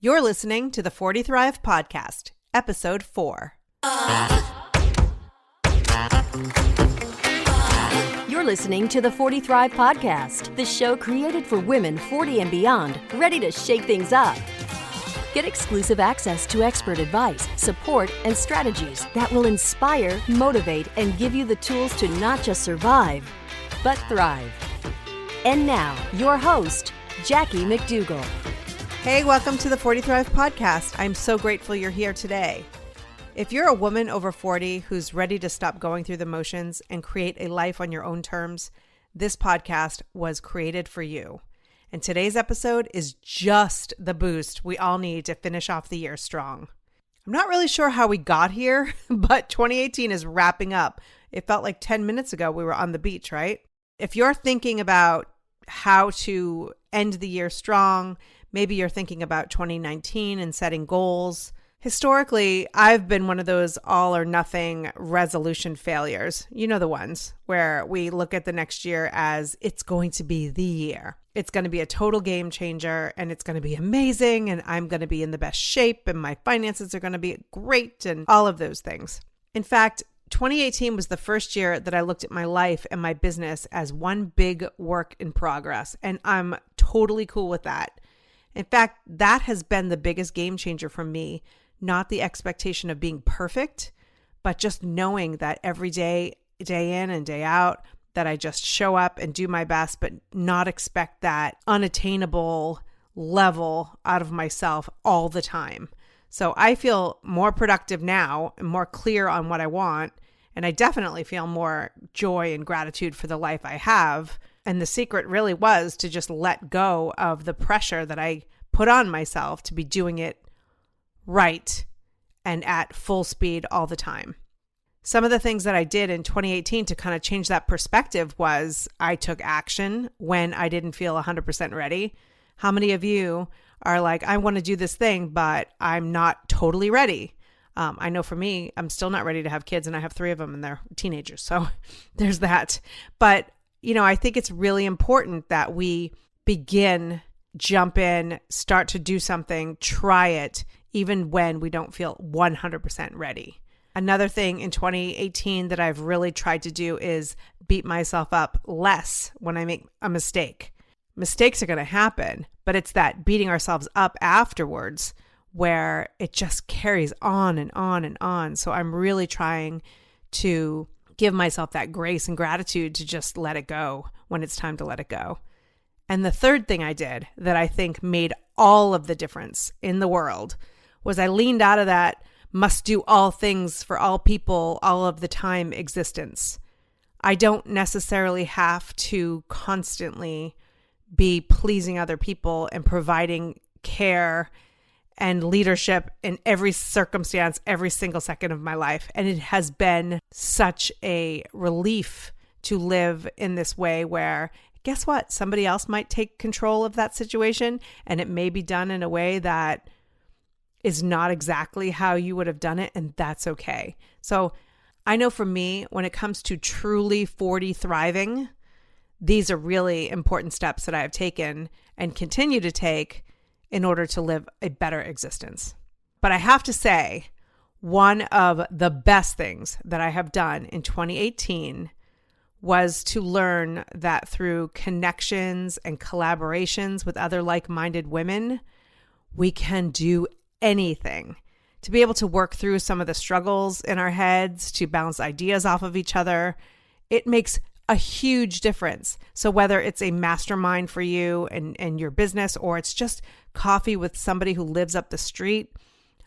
You're listening to the 40 Thrive Podcast, Episode 4. You're listening to the 40 Thrive Podcast, the show created for women 40 and beyond, ready to shake things up. Get exclusive access to expert advice, support, and strategies that will inspire, motivate, and give you the tools to not just survive, but thrive. And now, your host, Jackie McDougall. Hey, welcome to the 40 Thrive Podcast. I'm so grateful you're here today. If you're a woman over 40 who's ready to stop going through the motions and create a life on your own terms, this podcast was created for you. And today's episode is just the boost we all need to finish off the year strong. I'm not really sure how we got here, but 2018 is wrapping up. It felt like 10 minutes ago we were on the beach, right? If you're thinking about how to end the year strong, maybe you're thinking about 2019 and setting goals. Historically, I've been one of those all or nothing resolution failures. You know the ones where we look at the next year as it's going to be the year. It's going to be a total game changer and it's going to be amazing and I'm going to be in the best shape and my finances are going to be great and all of those things. In fact, 2018 was the first year that I looked at my life and my business as one big work in progress, and I'm totally cool with that. In fact, that has been the biggest game changer for me, not the expectation of being perfect, but just knowing that every day, day in and day out, that I just show up and do my best, but not expect that unattainable level out of myself all the time. So I feel more productive now and more clear on what I want. And I definitely feel more joy and gratitude for the life I have. And the secret really was to just let go of the pressure that I put on myself to be doing it right and at full speed all the time. Some of the things that I did in 2018 to kind of change that perspective was I took action when I didn't feel 100% ready. How many of you are like, I want to do this thing, but I'm not totally ready? I know for me, I'm still not ready to have kids and I have 3 of them and they're teenagers. So there's that. But, I think it's really important that we begin, jump in, start to do something, try it, even when we don't feel 100% ready. Another thing in 2018 that I've really tried to do is beat myself up less when I make a mistake. Mistakes are going to happen, but it's that beating ourselves up afterwards where it just carries on and on and on. So I'm really trying to give myself that grace and gratitude to just let it go when it's time to let it go. And the third thing I did that I think made all of the difference in the world was I leaned out of that must do all things for all people all of the time existence. I don't necessarily have to constantly be pleasing other people and providing care and leadership in every circumstance, every single second of my life. And it has been such a relief to live in this way where, guess what? Somebody else might take control of that situation and it may be done in a way that is not exactly how you would have done it, and that's okay. So I know for me, when it comes to truly 40 thriving, these are really important steps that I have taken and continue to take in order to live a better existence. But I have to say, one of the best things that I have done in 2018 was to learn that through connections and collaborations with other like-minded women, we can do anything. To be able to work through some of the struggles in our heads, to bounce ideas off of each other, it makes a huge difference. So whether it's a mastermind for you and your business, or it's just coffee with somebody who lives up the street,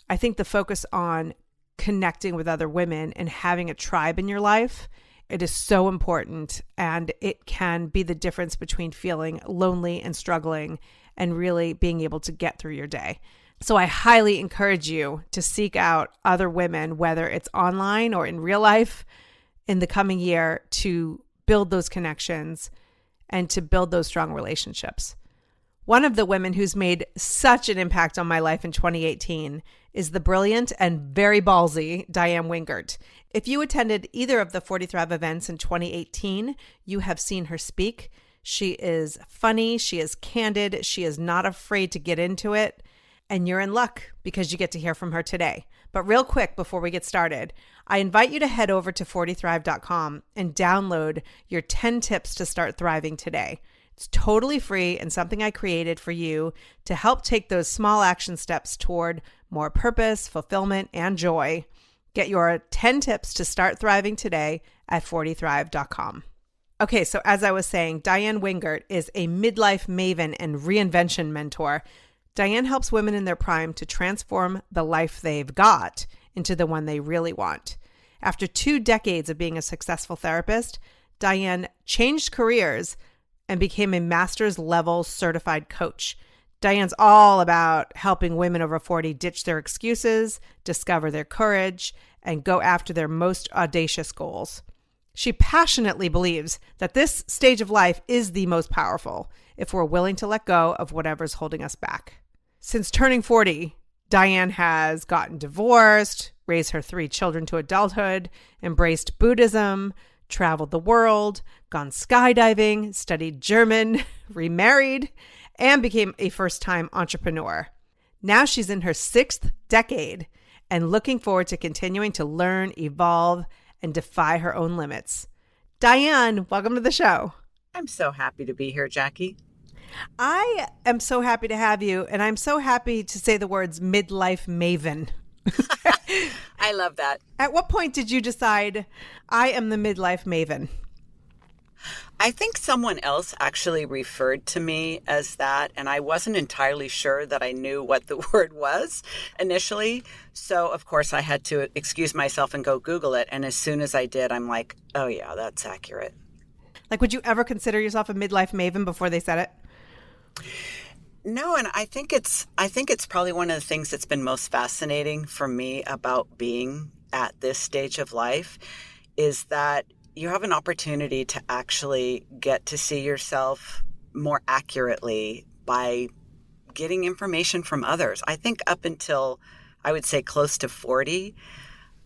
I think the focus on connecting with other women and having a tribe in your life, it is so important, and it can be the difference between feeling lonely and struggling and really being able to get through your day. So I highly encourage you to seek out other women, whether it's online or in real life, in the coming year, to build those connections and to build those strong relationships. One of the women who's made such an impact on my life in 2018 is the brilliant and very ballsy Diann Wingert. If you attended either of the 40 Thrive events in 2018, you have seen her speak. She is funny, she is candid, she is not afraid to get into it. And you're in luck because you get to hear from her today. But real quick before we get started, I invite you to head over to 40thrive.com and download your 10 tips to start thriving today. It's totally free and something I created for you to help take those small action steps toward more purpose, fulfillment, and joy. Get your 10 tips to start thriving today at 40thrive.com. Okay, so as I was saying, Diann Wingert is a midlife maven and reinvention mentor. Diann helps women in their prime to transform the life they've got into the one they really want. After 2 decades of being a successful therapist, Diann changed careers and became a master's level certified coach. Diann's all about helping women over 40 ditch their excuses, discover their courage, and go after their most audacious goals. She passionately believes that this stage of life is the most powerful if we're willing to let go of whatever's holding us back. Since turning 40, Diann has gotten divorced, raised her 3 children to adulthood, embraced Buddhism, traveled the world, gone skydiving, studied German, remarried, and became a first-time entrepreneur. Now she's in her 6th decade and looking forward to continuing to learn, evolve, and defy her own limits. Diann, welcome to the show. I'm so happy to be here, Jackie. I am so happy to have you, and I'm so happy to say the words midlife maven. I love that. At what point did you decide I am the midlife maven? I think someone else actually referred to me as that, and I wasn't entirely sure that I knew what the word was initially. So, of course, I had to excuse myself and go Google it. And as soon as I did, I'm like, oh, yeah, that's accurate. Like, would you ever consider yourself a midlife maven before they said it? No, and I think it's probably one of the things that's been most fascinating for me about being at this stage of life is that you have an opportunity to actually get to see yourself more accurately by getting information from others. I think up until, I would say, close to 40,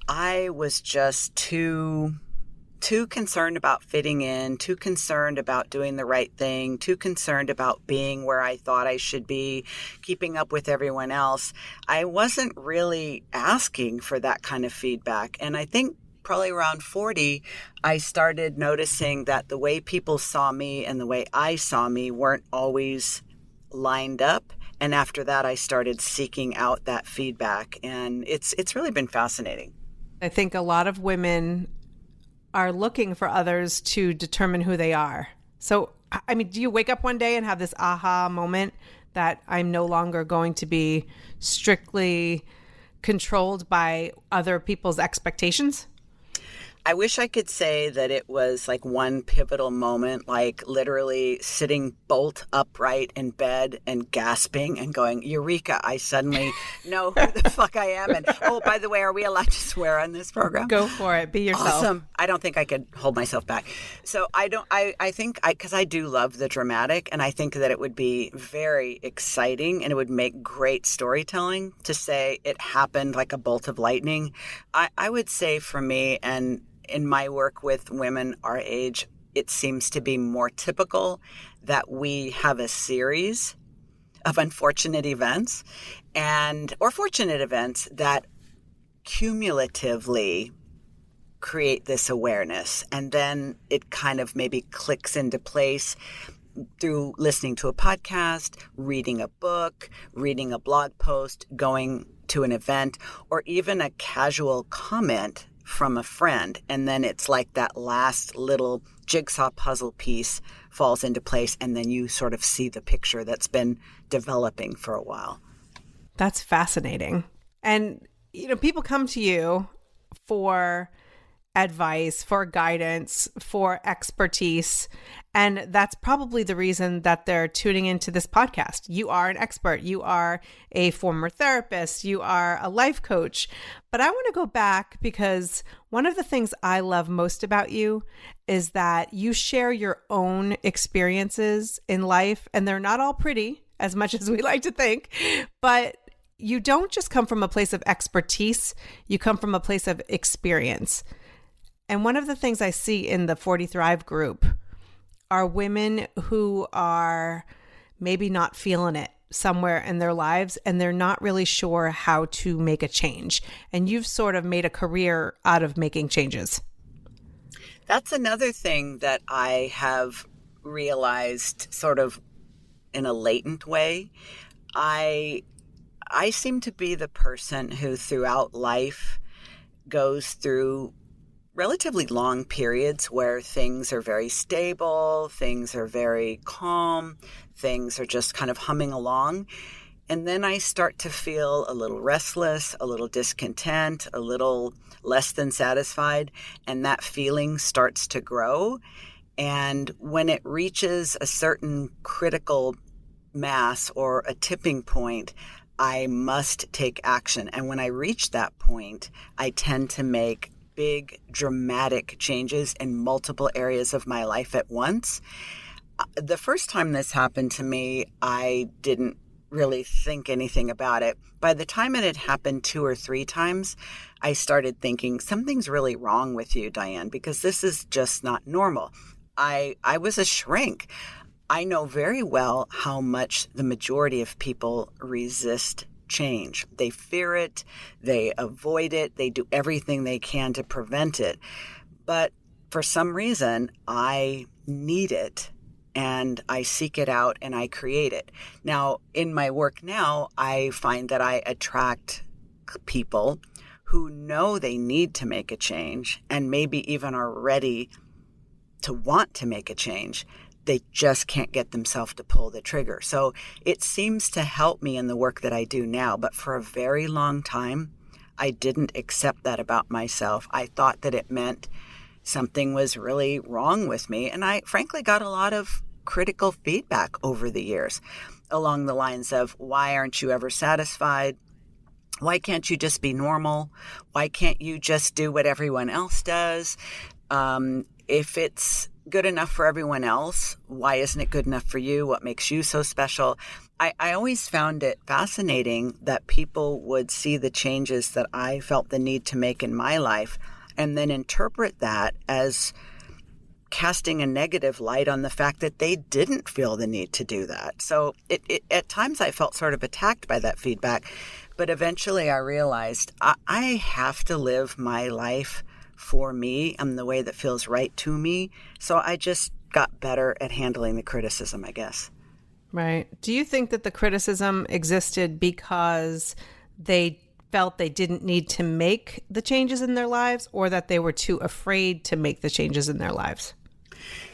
I was just too concerned about fitting in, too concerned about doing the right thing, too concerned about being where I thought I should be, keeping up with everyone else. I wasn't really asking for that kind of feedback. And I think probably around 40, I started noticing that the way people saw me and the way I saw me weren't always lined up. And after that, I started seeking out that feedback. And it's really been fascinating. I think a lot of women are looking for others to determine who they are. So, I mean, do you wake up one day and have this aha moment that I'm no longer going to be strictly controlled by other people's expectations? I wish I could say that it was like one pivotal moment, like literally sitting bolt upright in bed and gasping and going, Eureka, I suddenly know who the fuck I am. And oh, by the way, are we allowed to swear on this program? Go for it. Be yourself. Awesome. I don't think I could hold myself back. So I think because I do love the dramatic, and I think that it would be very exciting and it would make great storytelling to say it happened like a bolt of lightning. I would say for me, and in my work with women our age, it seems to be more typical that we have a series of unfortunate events or fortunate events that cumulatively create this awareness. And then it kind of maybe clicks into place through listening to a podcast, reading a book, reading a blog post, going to an event, or even a casual comment from a friend. And then it's like that last little jigsaw puzzle piece falls into place, and then you sort of see the picture that's been developing for a while. That's fascinating. And, you know, people come to you for advice, for guidance, for expertise. And that's probably the reason that they're tuning into this podcast. You are an expert. You are a former therapist. You are a life coach. But I want to go back because one of the things I love most about you is that you share your own experiences in life, and they're not all pretty, as much as we like to think, but you don't just come from a place of expertise. You come from a place of experience. And one of the things I see in the 40 Thrive group are women who are maybe not feeling it somewhere in their lives and they're not really sure how to make a change. And you've sort of made a career out of making changes. That's another thing that I have realized sort of in a latent way. I seem to be the person who throughout life goes through relatively long periods where things are very stable, things are very calm, things are just kind of humming along. And then I start to feel a little restless, a little discontent, a little less than satisfied, and that feeling starts to grow. And when it reaches a certain critical mass or a tipping point, I must take action. And when I reach that point, I tend to make big, dramatic changes in multiple areas of my life at once. The first time this happened to me, I didn't really think anything about it. By the time it had happened 2 or 3 times, I started thinking, something's really wrong with you, Diann, because this is just not normal. I was a shrink. I know very well how much the majority of people resist change. They fear it, they avoid it, they do everything they can to prevent it. But for some reason, I need it and I seek it out and I create it. Now, in my work now, I find that I attract people who know they need to make a change and maybe even are ready to want to make a change. They just can't get themselves to pull the trigger. So it seems to help me in the work that I do now. But for a very long time, I didn't accept that about myself. I thought that it meant something was really wrong with me. And I frankly got a lot of critical feedback over the years along the lines of, why aren't you ever satisfied? Why can't you just be normal? Why can't you just do what everyone else does? If it's good enough for everyone else, why isn't it good enough for you? What makes you so special? I always found it fascinating that people would see the changes that I felt the need to make in my life and then interpret that as casting a negative light on the fact that they didn't feel the need to do that. So at times I felt sort of attacked by that feedback, but eventually I realized I have to live my life for me and the way that feels right to me. So I just got better at handling the criticism, I guess. Right. Do you think that the criticism existed because they felt they didn't need to make the changes in their lives, or that they were too afraid to make the changes in their lives?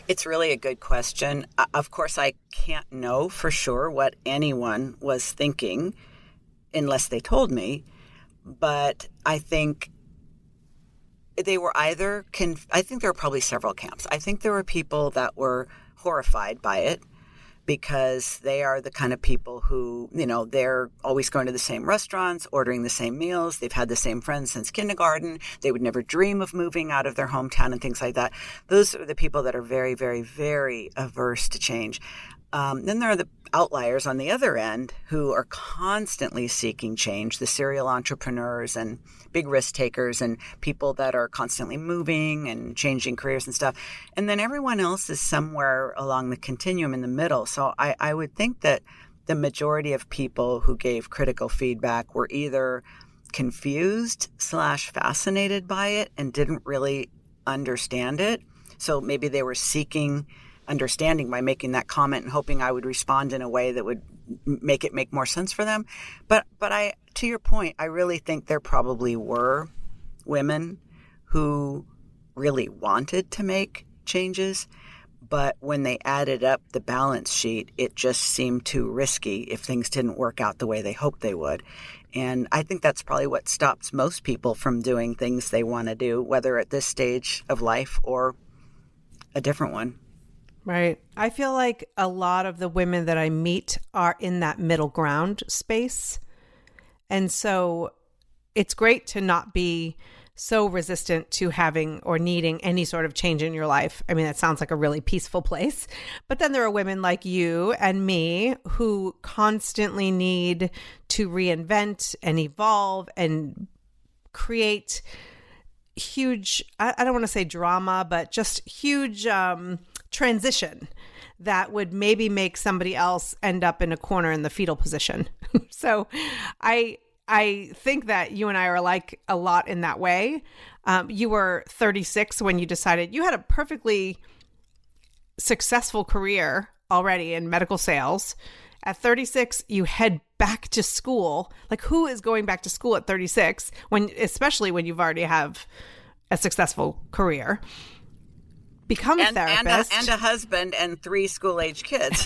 It's really a good question. Of course, I can't know for sure what anyone was thinking unless they told me. But I think they were either, I think there were probably several camps. I think there were people that were horrified by it because they are the kind of people who, they're always going to the same restaurants, ordering the same meals. They've had the same friends since kindergarten. They would never dream of moving out of their hometown and things like that. Those are the people that are very, very, very averse to change. Then there are the outliers on the other end who are constantly seeking change, the serial entrepreneurs and big risk takers and people that are constantly moving and changing careers and stuff. And then everyone else is somewhere along the continuum in the middle. So I would think that the majority of people who gave critical feedback were either confused / fascinated by it and didn't really understand it. So maybe they were seeking understanding by making that comment and hoping I would respond in a way that would make it make more sense for them. But I, to your point, I really think there probably were women who really wanted to make changes, but when they added up the balance sheet, it just seemed too risky if things didn't work out the way they hoped they would. And I think that's probably what stops most people from doing things they want to do, whether at this stage of life or a different one. Right. I feel like a lot of the women that I meet are in that middle ground space. And so it's great to not be so resistant to having or needing any sort of change in your life. I mean, that sounds like a really peaceful place. But then there are women like you and me who constantly need to reinvent and evolve and create huge, I don't want to say drama, but just huge transition that would maybe make somebody else end up in a corner in the fetal position. So I think that you and I are alike a lot in that way. You were 36 when you decided you had a perfectly successful career already in medical sales. At 36, you head back to school. Like, who is going back to school at 36 especially when you've already have a successful career? Become a therapist. And a husband and 3 school-age kids.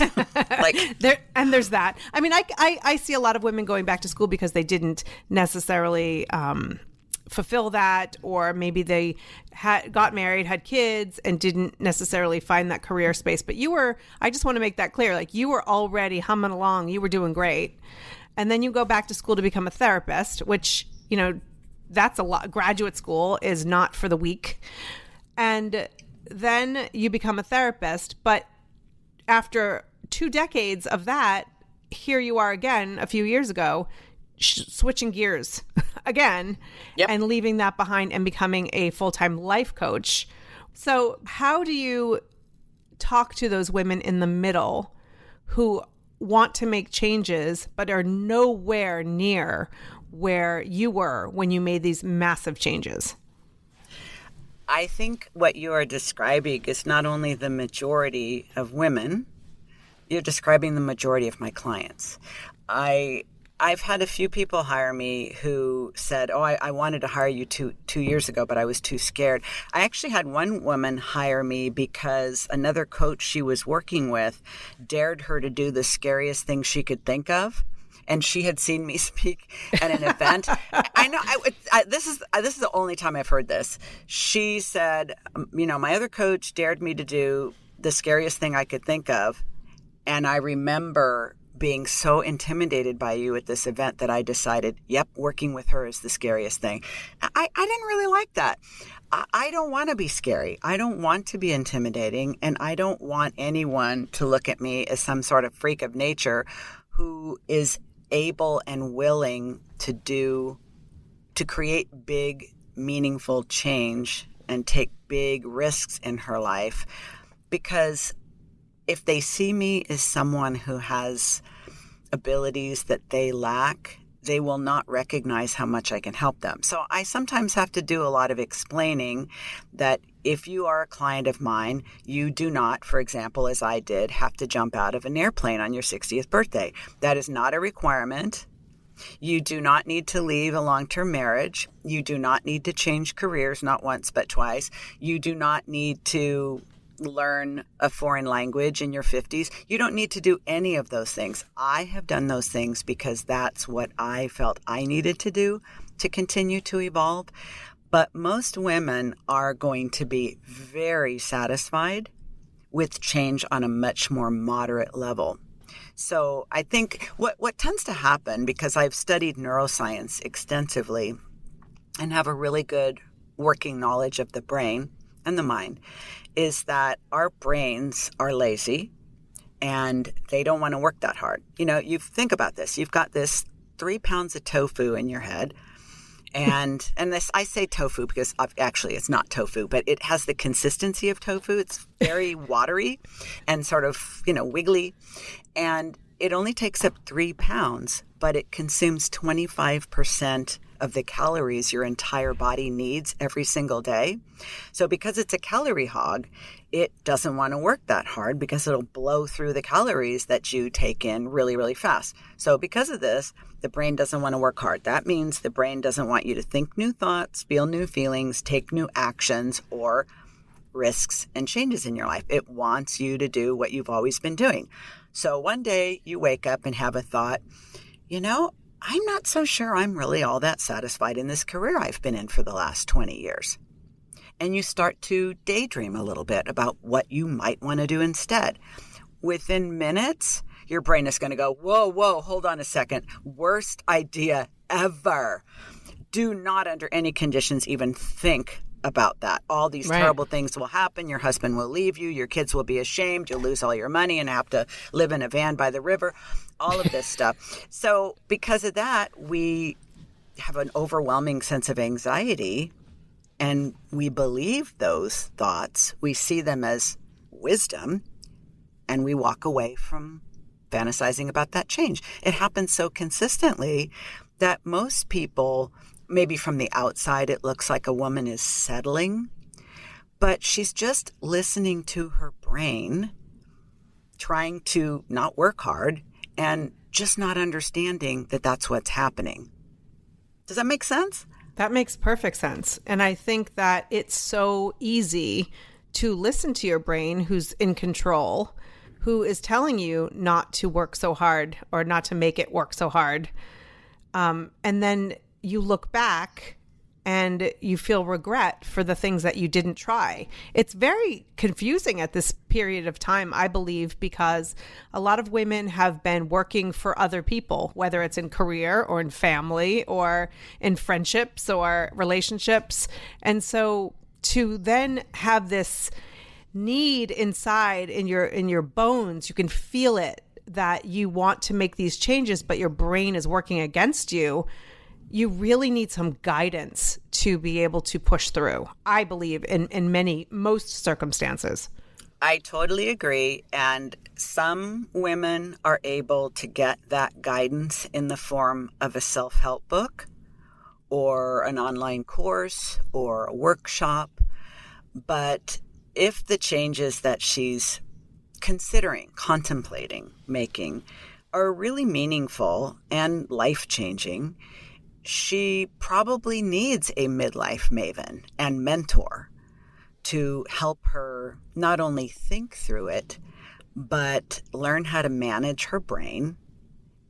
There's that. I mean, I see a lot of women going back to school because they didn't necessarily fulfill that, or maybe they got married, had kids, and didn't necessarily find that career space. But I just want to make that clear, like, you were already humming along, you were doing great. And then you go back to school to become a therapist, which, that's a lot. Graduate school is not for the weak. And then you become a therapist. But after 2 decades of that, here you are again a few years ago, switching gears again. Yep. And leaving that behind and becoming a full-time life coach. So how do you talk to those women in the middle who want to make changes but are nowhere near where you were when you made these massive changes? I think what you are describing is not only the majority of women, you're describing the majority of my clients. I've had a few people hire me who said, I wanted to hire you two years ago, but I was too scared. I actually had one woman hire me because another coach she was working with dared her to do the scariest thing she could think of. And she had seen me speak at an event. I know this is the only time I've heard this. She said, my other coach dared me to do the scariest thing I could think of. And I remember being so intimidated by you at this event that I decided, working with her is the scariest thing. I didn't really like that. I don't want to be scary. I don't want to be intimidating. And I don't want anyone to look at me as some sort of freak of nature who is able and willing to create big, meaningful change and take big risks in her life. Because if they see me as someone who has abilities that they lack, they will not recognize how much I can help them. So I sometimes have to do a lot of explaining that if you are a client of mine, you do not, for example, as I did, have to jump out of an airplane on your 60th birthday. That is not a requirement. You do not need to leave a long-term marriage. You do not need to change careers, not once but twice. You do not need to learn a foreign language in your 50s. You don't need to do any of those things. I have done those things because that's what I felt I needed to do to continue to evolve. But most women are going to be very satisfied with change on a much more moderate level. So I think what tends to happen, because I've studied neuroscience extensively and have a really good working knowledge of the brain and the mind, is that our brains are lazy and they don't want to work that hard. You think about this. You've got this 3 pounds of tofu in your head. And this, I say tofu because actually it's not tofu, but it has the consistency of tofu. It's very watery and sort of, wiggly. And it only takes up 3 pounds, but it consumes 25% of the calories your entire body needs every single day. So because it's a calorie hog, it doesn't want to work that hard because it'll blow through the calories that you take in really, really fast. So because of this, the brain doesn't want to work hard. That means the brain doesn't want you to think new thoughts, feel new feelings, take new actions, or risks and changes in your life. It wants you to do what you've always been doing. So one day you wake up and have a thought, I'm not so sure I'm really all that satisfied in this career I've been in for the last 20 years. And you start to daydream a little bit about what you might want to do instead. Within minutes, your brain is going to go, whoa, hold on a second. Worst idea ever. Do not under any conditions even think about that. All these terrible things will happen. Your husband will leave you. Your kids will be ashamed. You'll lose all your money and have to live in a van by the river. All of this stuff. So because of that, we have an overwhelming sense of anxiety and we believe those thoughts. We see them as wisdom and we walk away from fantasizing about that change. It happens so consistently that most people, maybe from the outside, it looks like a woman is settling, but she's just listening to her brain, trying to not work hard and just not understanding that that's what's happening. Does that make sense? That makes perfect sense. And I think that it's so easy to listen to your brain, who's in control, who is telling you not to work so hard or not to make it work so hard. And then you look back and you feel regret for the things that you didn't try. It's very confusing at this period of time, I believe, because a lot of women have been working for other people, whether it's in career or in family or in friendships or relationships. And so to then have this need inside in your bones, you can feel it, that you want to make these changes, but your brain is working against you. You really need some guidance to be able to push through, I believe, in most circumstances. I totally agree. And some women are able to get that guidance in the form of a self-help book or an online course or a workshop. But if the changes that she's considering, contemplating, making are really meaningful and life-changing, she probably needs a midlife maven and mentor to help her not only think through it, but learn how to manage her brain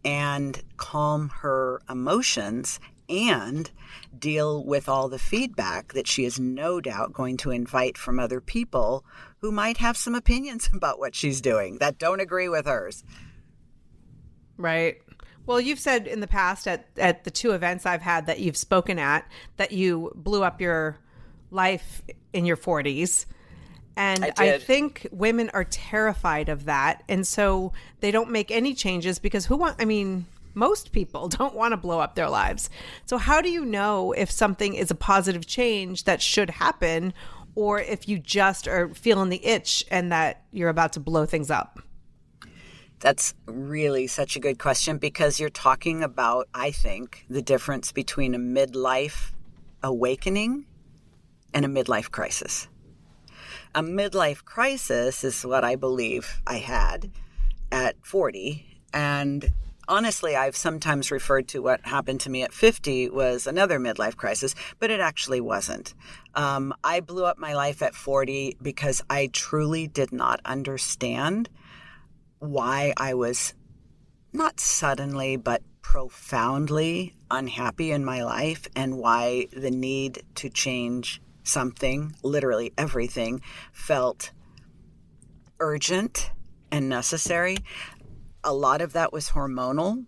and calm her emotions and deal with all the feedback that she is no doubt going to invite from other people who might have some opinions about what she's doing that don't agree with hers. Right. Well, you've said in the past at the 2 events I've had that you've spoken at that you blew up your life in your 40s. And I think women are terrified of that. And so they don't make any changes because most people don't want to blow up their lives. So how do you know if something is a positive change that should happen or if you just are feeling the itch and that you're about to blow things up? That's really such a good question because you're talking about, I think, the difference between a midlife awakening and a midlife crisis. A midlife crisis is what I believe I had at 40. And honestly, I've sometimes referred to what happened to me at 50 was another midlife crisis, but it actually wasn't. I blew up my life at 40 because I truly did not understand why I was not suddenly, but profoundly unhappy in my life and why the need to change something, literally everything, felt urgent and necessary. A lot of that was hormonal.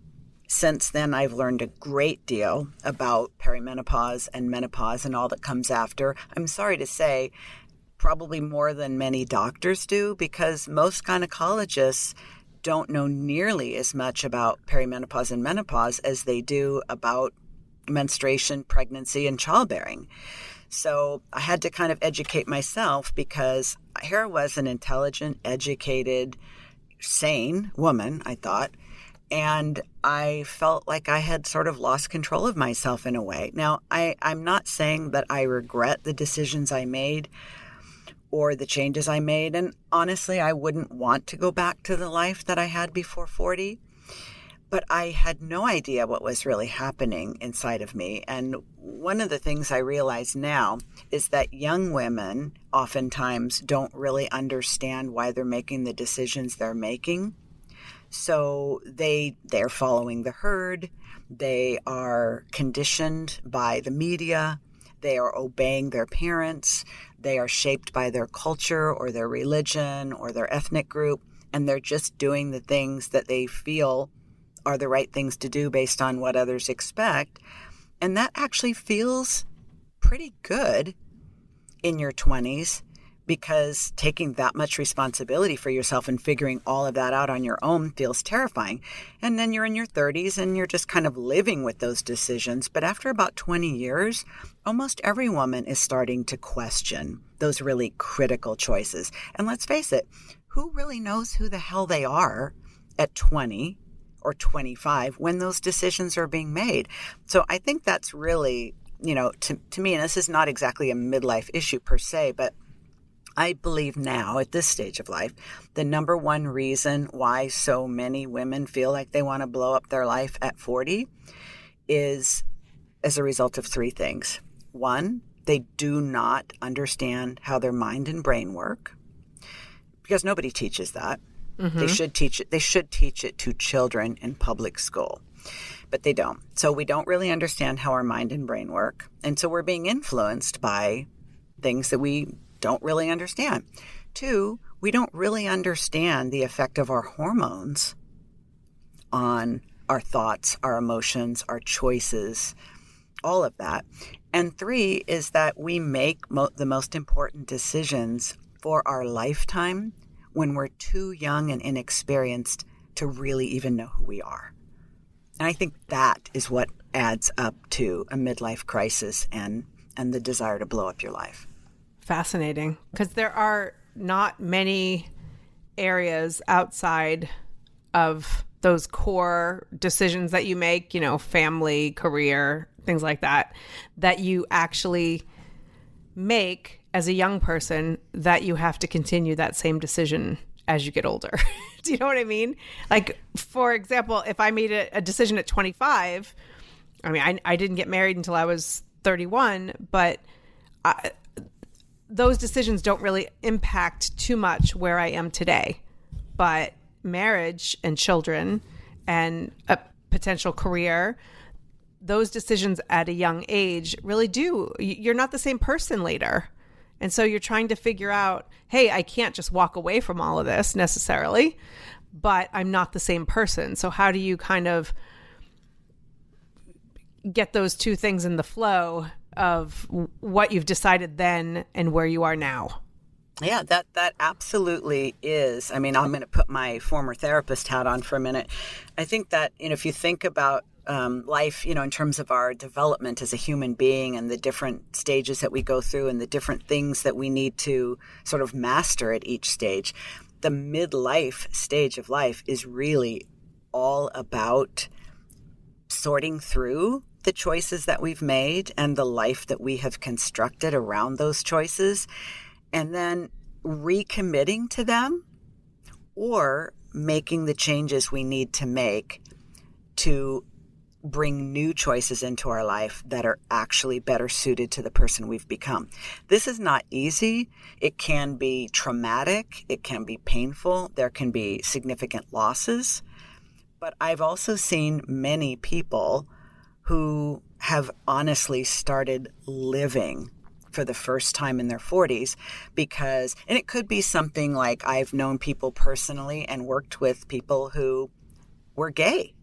Since then, I've learned a great deal about perimenopause and menopause and all that comes after. I'm sorry to say, probably more than many doctors do, because most gynecologists don't know nearly as much about perimenopause and menopause as they do about menstruation, pregnancy, and childbearing. So I had to kind of educate myself because here I was an intelligent, educated, sane woman, I thought, and I felt like I had sort of lost control of myself in a way. Now, I'm not saying that I regret the decisions I made or the changes I made. And honestly, I wouldn't want to go back to the life that I had before 40. But I had no idea what was really happening inside of me. And one of the things I realize now is that young women oftentimes don't really understand why they're making the decisions they're making. So they're following the herd. They are conditioned by the media. They are obeying their parents. They are shaped by their culture or their religion or their ethnic group. And they're just doing the things that they feel are the right things to do based on what others expect. And that actually feels pretty good in your 20s. because taking that much responsibility for yourself and figuring all of that out on your own feels terrifying. And then you're in your 30s and you're just kind of living with those decisions. But after about 20 years, almost every woman is starting to question those really critical choices. And let's face it, who really knows who the hell they are at 20 or 25 when those decisions are being made? So I think that's really, to me, and this is not exactly a midlife issue per se, but I believe now at this stage of life, the number one reason why so many women feel like they want to blow up their life at 40 is as a result of three things. One, they do not understand how their mind and brain work, because nobody teaches that. Mm-hmm. They should teach it. They should teach it to children in public school, but they don't. So we don't really understand how our mind and brain work. And so we're being influenced by things that we don't really understand. Two, we don't really understand the effect of our hormones on our thoughts, our emotions, our choices, all of that. And three is that we make the most important decisions for our lifetime when we're too young and inexperienced to really even know who we are. And I think that is what adds up to a midlife crisis and the desire to blow up your life. Fascinating, because there are not many areas outside of those core decisions that you make, family, career, things like that, that you actually make as a young person that you have to continue that same decision as you get older. Do you know what I mean? Like, for example, if I made a decision at 25, I didn't get married until I was 31, but those decisions don't really impact too much where I am today. But marriage and children and a potential career, those decisions at a young age really do. You're not the same person later. And so you're trying to figure out, hey, I can't just walk away from all of this necessarily, but I'm not the same person. So how do you kind of get those two things in the flow of what you've decided then and where you are now? Yeah, that absolutely is. I'm going to put my former therapist hat on for a minute. I think that, if you think about life, in terms of our development as a human being and the different stages that we go through and the different things that we need to sort of master at each stage, the midlife stage of life is really all about sorting through the choices that we've made and the life that we have constructed around those choices, and then recommitting to them or making the changes we need to make to bring new choices into our life that are actually better suited to the person we've become. This is not easy. It can be traumatic. It can be painful. There can be significant losses. But I've also seen many people who have honestly started living for the first time in their 40s and it could be something like, I've known people personally and worked with people who were gay,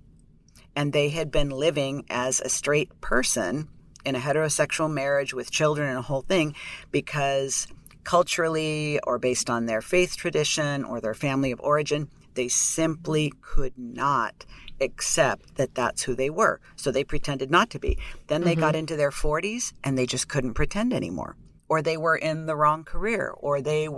and they had been living as a straight person in a heterosexual marriage with children and a whole thing because culturally or based on their faith tradition or their family of origin, they simply could not accept that that's who they were. So they pretended not to be. Then they got into their 40s and they just couldn't pretend anymore. Or they were in the wrong career, or they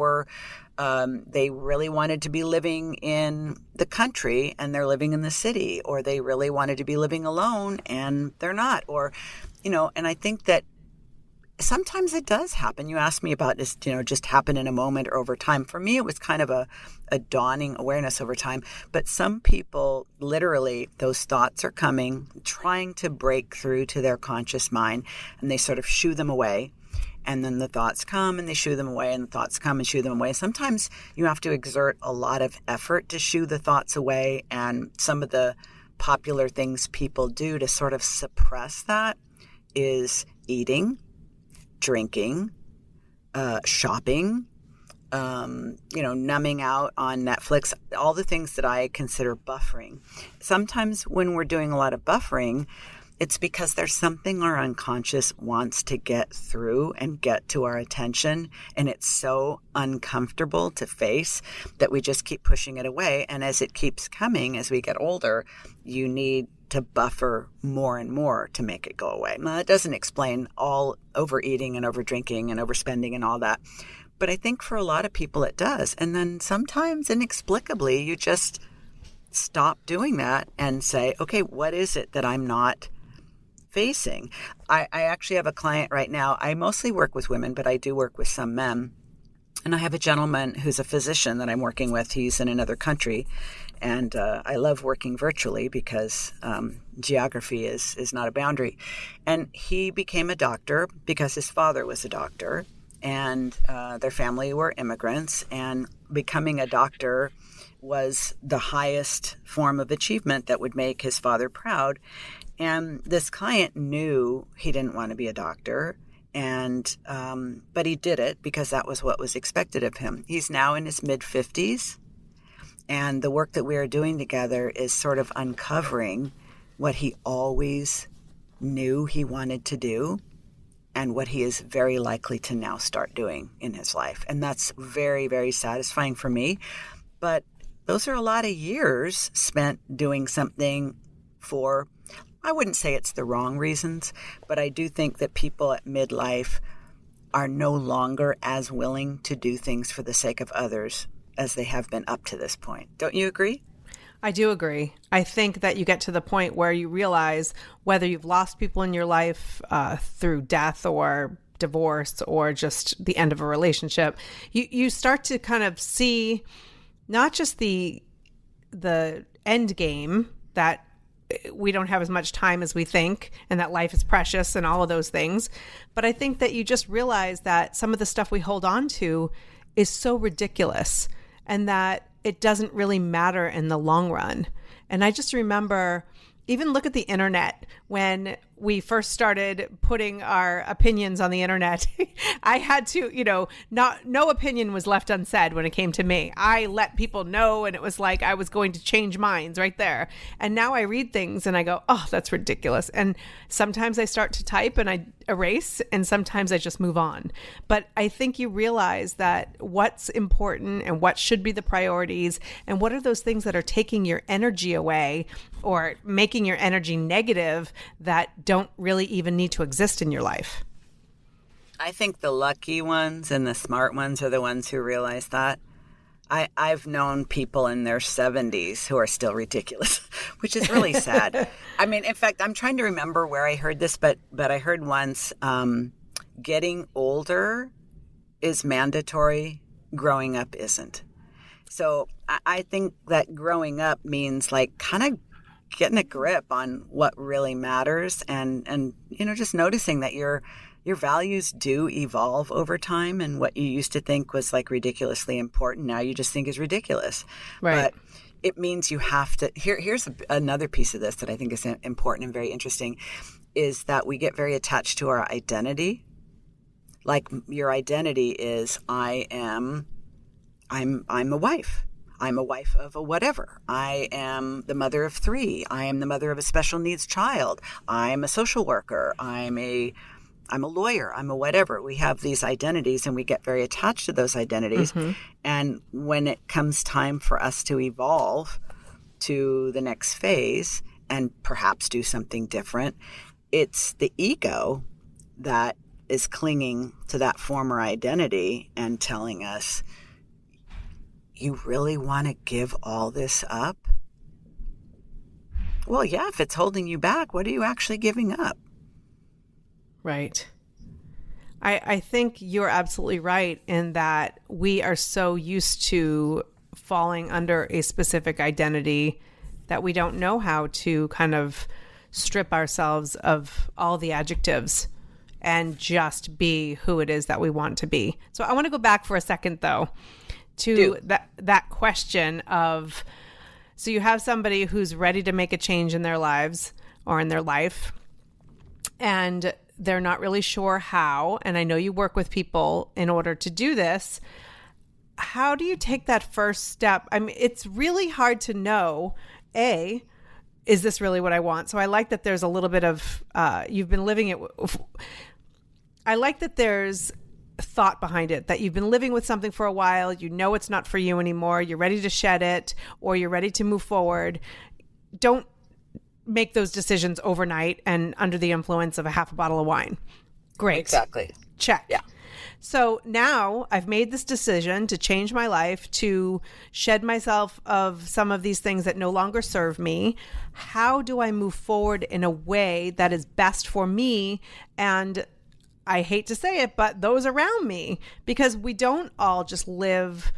really wanted to be living in the country and they're living in the city, or they really wanted to be living alone and they're not. Or, and I think that sometimes it does happen. You asked me about this, just happen in a moment or over time. For me, it was kind of a dawning awareness over time. But some people, literally, those thoughts are coming, trying to break through to their conscious mind, and they sort of shoo them away. And then the thoughts come and they shoo them away, and the thoughts come and shoo them away. Sometimes you have to exert a lot of effort to shoo the thoughts away. And some of the popular things people do to sort of suppress that is eating, drinking, shopping, numbing out on Netflix, all the things that I consider buffering. Sometimes when we're doing a lot of buffering, it's because there's something our unconscious wants to get through and get to our attention. And it's so uncomfortable to face that we just keep pushing it away. And as it keeps coming, as we get older, you need to buffer more and more to make it go away. Now, that doesn't explain all overeating and overdrinking and overspending and all that. But I think for a lot of people it does. And then sometimes inexplicably, you just stop doing that and say, okay, what is it that I'm not facing? I actually have a client right now. I mostly work with women, but I do work with some men. And I have a gentleman who's a physician that I'm working with. He's in another country. And I love working virtually because geography is not a boundary. And he became a doctor because his father was a doctor. And their family were immigrants. And becoming a doctor was the highest form of achievement that would make his father proud. And this client knew he didn't want to be a doctor, but he did it because that was what was expected of him. He's now in his mid-50s, and the work that we are doing together is sort of uncovering what he always knew he wanted to do and what he is very likely to now start doing in his life. And that's very, very satisfying for me. But those are a lot of years spent doing something for, I wouldn't say it's the wrong reasons, but I do think that people at midlife are no longer as willing to do things for the sake of others as they have been up to this point. Don't you agree? I do agree. I think that you get to the point where you realize whether you've lost people in your life through death or divorce or just the end of a relationship, you start to kind of see not just the end game, that we don't have as much time as we think and that life is precious and all of those things, but I think that you just realize that some of the stuff we hold on to is so ridiculous and that it doesn't really matter in the long run. And I just remember, even look at the internet. When we first started putting our opinions on the internet, I had to, no opinion was left unsaid when it came to me. I let people know, and it was like I was going to change minds right there. And now I read things and I go, oh, that's ridiculous. And sometimes I start to type and I erase, and sometimes I just move on. But I think you realize that what's important and what should be the priorities, and what are those things that are taking your energy away or making your energy negative that don't really even need to exist in your life. I think the lucky ones and the smart ones are the ones who realize that. I've known people in their 70s who are still ridiculous, which is really sad. I mean, in fact, I'm trying to remember where I heard this, but I heard once, getting older is mandatory, growing up isn't. So I think that growing up means like kind of getting a grip on what really matters and just noticing that your values do evolve over time, and what you used to think was like ridiculously important now you just think is ridiculous. Right. But it means you have to here's another piece of this that I think is important and very interesting, is that we get very attached to our identity. Like your identity is I'm a wife. I'm a wife of a whatever. I am the mother of 3. I am the mother of a special needs child. I'm a social worker. I'm a lawyer. I'm a whatever. We have these identities and we get very attached to those identities. Mm-hmm. And when it comes time for us to evolve to the next phase and perhaps do something different, it's the ego that is clinging to that former identity and telling us, you really want to give all this up? Well, yeah, if it's holding you back, what are you actually giving up? Right. I think you're absolutely right in that we are so used to falling under a specific identity that we don't know how to kind of strip ourselves of all the adjectives and just be who it is that we want to be. So I want to go back for a second, though, to that question of, so you have somebody who's ready to make a change in their lives or in their life, and they're not really sure how. And I know you work with people in order to do this. How do you take that first step? I mean, it's really hard to know, A, is this really what I want? So I like that there's a little bit of, you've been living it. I like that there's thought behind it, that you've been living with something for a while. You know it's not for you anymore. You're ready to shed it, or you're ready to move forward. Don't make those decisions overnight and under the influence of a half a bottle of wine. Great. Exactly. Check. Yeah. So now I've made this decision to change my life, to shed myself of some of these things that no longer serve me. How do I move forward in a way that is best for me? And I hate to say it, but those around me, because we don't all just live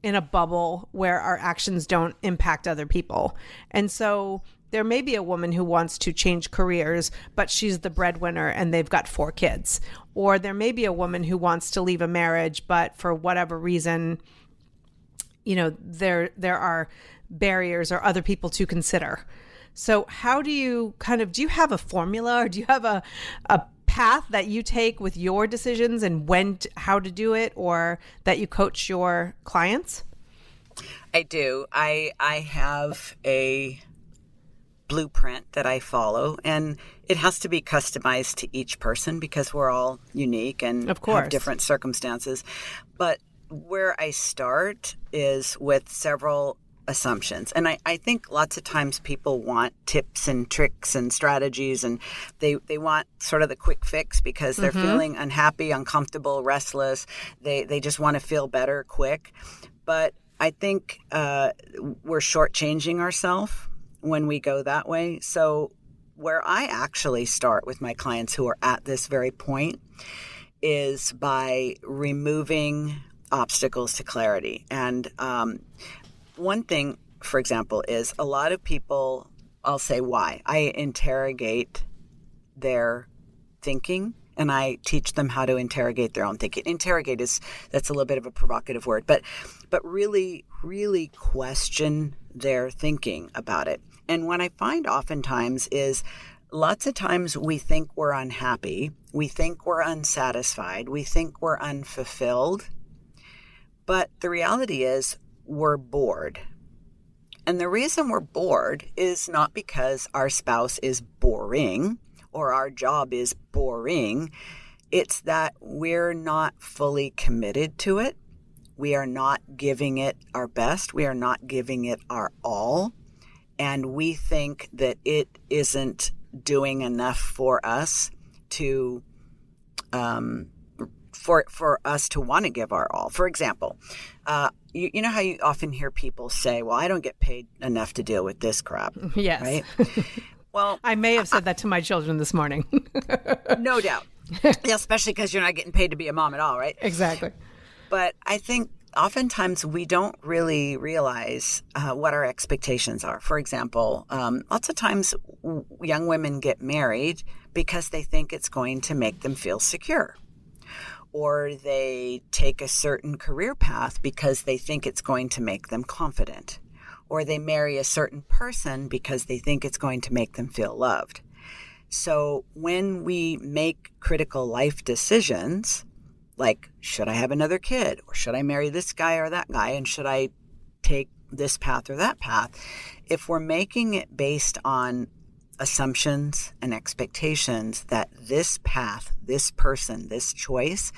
in a bubble where our actions don't impact other people. And so there may be a woman who wants to change careers, but she's the breadwinner and they've got 4 kids. Or there may be a woman who wants to leave a marriage, but for whatever reason, you know, there are barriers or other people to consider. So how do you do you have a formula, or do you have a path that you take with your decisions and how to do it, or that you coach your clients? I do. I have a blueprint that I follow, and it has to be customized to each person because we're all unique and of course have different circumstances. But where I start is with several assumptions. And I think lots of times people want tips and tricks and strategies, and they want sort of the quick fix because they're feeling unhappy, uncomfortable, restless. They just want to feel better quick. But I think we're shortchanging ourselves when we go that way. So where I actually start with my clients who are at this very point is by removing obstacles to clarity. And one thing, for example, is a lot of people, I'll say why. I interrogate their thinking, and I teach them how to interrogate their own thinking. Interrogate that's a little bit of a provocative word, but really, really question their thinking about it. And what I find oftentimes is lots of times we think we're unhappy, we think we're unsatisfied, we think we're unfulfilled, but the reality is we're bored. And the reason we're bored is not because our spouse is boring or our job is boring. It's that we're not fully committed to it. We are not giving it our best. We are not giving it our all. And we think that it isn't doing enough for us to for us to want to give our all. For example, you know how you often hear people say, well, I don't get paid enough to deal with this crap. Yes. Right? Well, I may have said that to my children this morning. No doubt. Yeah, especially because you're not getting paid to be a mom at all, right? Exactly. But I think oftentimes we don't really realize what our expectations are. For example, lots of times young women get married because they think it's going to make them feel secure. Or they take a certain career path because they think it's going to make them confident. Or they marry a certain person because they think it's going to make them feel loved. So when we make critical life decisions, like, should I have another kid? Or should I marry this guy or that guy? And should I take this path or that path? If we're making it based on assumptions and expectations that this path, this person, this choice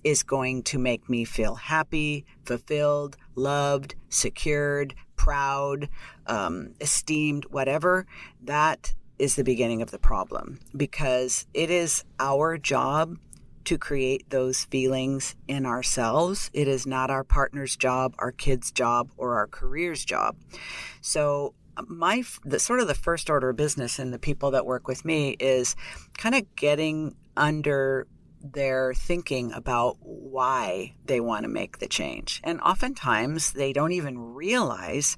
is going to make me feel happy, fulfilled, loved, secured, proud, esteemed, whatever, that is the beginning of the problem, because it is our job to create those feelings in ourselves. It is not our partner's job, our kid's job, or our career's job. So the first order of business in the people that work with me is kind of getting under their thinking about why they want to make the change. And oftentimes they don't even realize